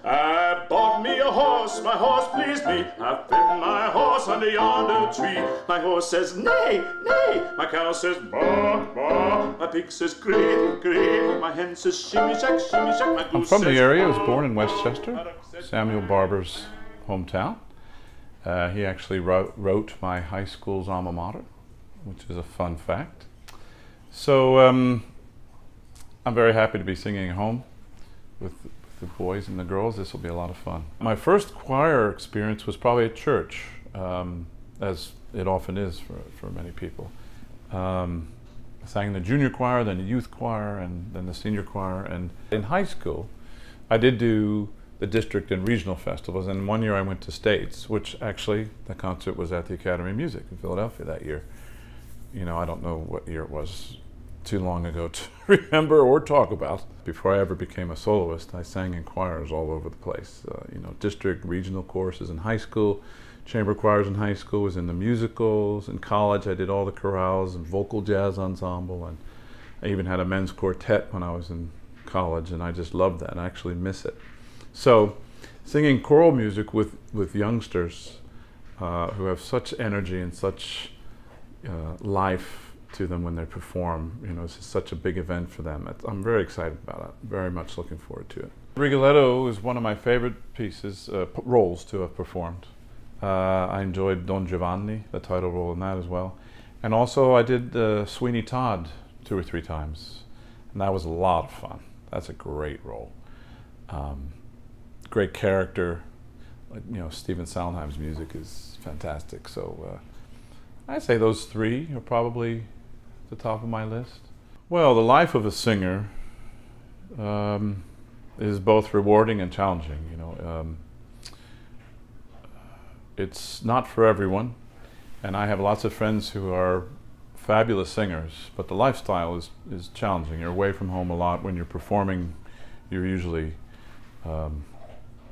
I bought me a horse, my horse pleased me. I fed my horse under yonder tree. My horse says neigh, neigh. My cow says baa, baa. My pig says gravy, gravy. My hen says shimmy shack, shimmy shack. My goose I'm from says the area. I baa. was born in Westchester, Samuel Barber's hometown. He actually wrote my high school's alma mater, which is a fun fact. So I'm very happy to be singing at home with the boys and the girls. This will be a lot of fun. My first choir experience was probably at church, as it often is for many people. I sang in the junior choir, then the youth choir, and then the senior choir. And in high school, I did do the district and regional festivals, and one year I went to States, which actually the concert was at the Academy of Music in Philadelphia that year. You know, I don't know what year it was, too long ago to remember or talk about. Before I ever became a soloist, I sang in choirs all over the place. You know, district, regional choruses in high school, chamber choirs in high school, was in the musicals. In college, I did all the chorales and vocal jazz ensemble, and I even had a men's quartet when I was in college, and I just loved that, and I actually miss it. So, singing choral music with youngsters who have such energy and such life to them when they perform, you know, it's just such a big event for them. I'm very excited about it, very much looking forward to it. Rigoletto is one of my favorite pieces, roles to have performed. I enjoyed Don Giovanni, the title role in that as well. And also I did Sweeney Todd 2 or 3 times, and that was a lot of fun. That's a great role. Great character. You know, Stephen Sondheim's music is fantastic. So I'd say those 3 are probably at the top of my list. Well, the life of a singer is both rewarding and challenging. You know, it's not for everyone, and I have lots of friends who are fabulous singers, but the lifestyle is challenging. You're away from home a lot. When you're performing, you're usually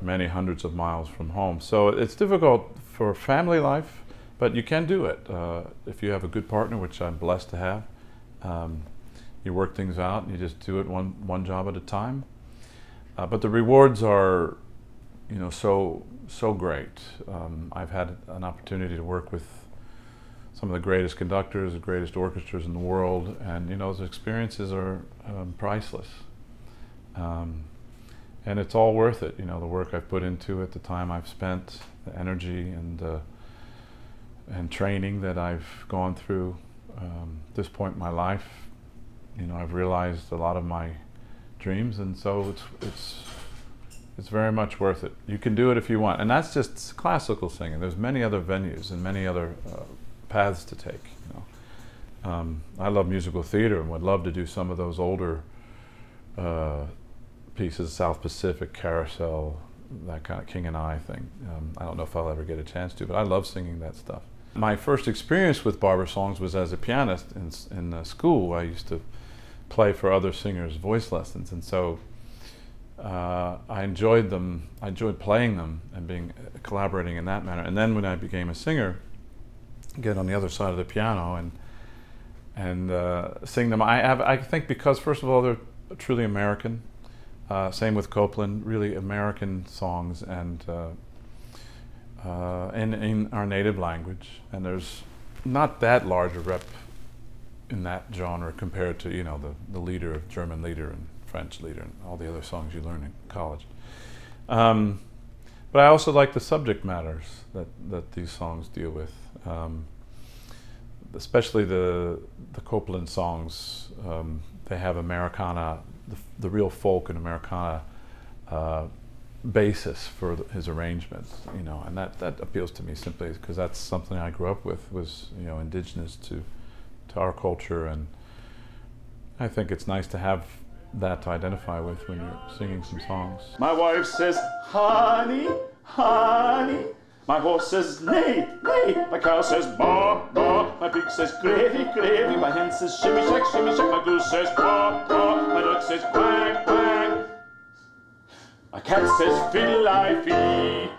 many hundreds of miles from home. So it's difficult for family life, but you can do it if you have a good partner, which I'm blessed to have. You work things out and you just do it one job at a time. But the rewards are, you know, so great. I've had an opportunity to work with some of the greatest conductors, the greatest orchestras in the world, and you know, those experiences are priceless. And it's all worth it, you know, the work I've put into it, the time I've spent, the energy and training that I've gone through. At this point in my life, you know, I've realized a lot of my dreams, and so it's very much worth it. You can do it if you want, and that's just classical singing. There's many other venues and many other paths to take. You know, I love musical theater and would love to do some of those older pieces, South Pacific, Carousel, that kind of King and I thing. I don't know if I'll ever get a chance to, but I love singing that stuff. My first experience with Barber songs was as a pianist in school. I used to play for other singers' voice lessons, and so I enjoyed them. I enjoyed playing them and collaborating in that manner. And then when I became a singer, get on the other side of the piano and sing them. I think because first of all they're truly American. Same with Copland, really American songs, and in our native language. And there's not that large a rep in that genre compared to, you know, the leader, German leader and French leader and all the other songs you learn in college. But I also like the subject matters that these songs deal with. Especially the Copland songs, they have Americana, the real folk and Americana basis for his arrangements, you know, and that appeals to me simply because that's something I grew up with, was, you know, indigenous to our culture, and I think it's nice to have that to identify with when you're singing some songs. My wife says, honey, honey. My horse says, neigh, neigh. My cow says, baa, baa. My pig says, gravy, gravy. My hen says, shimmy shack, shimmy shack. My goose says, baa, baa. My duck says, quack, quack. My cat says, fiddle-I-fee.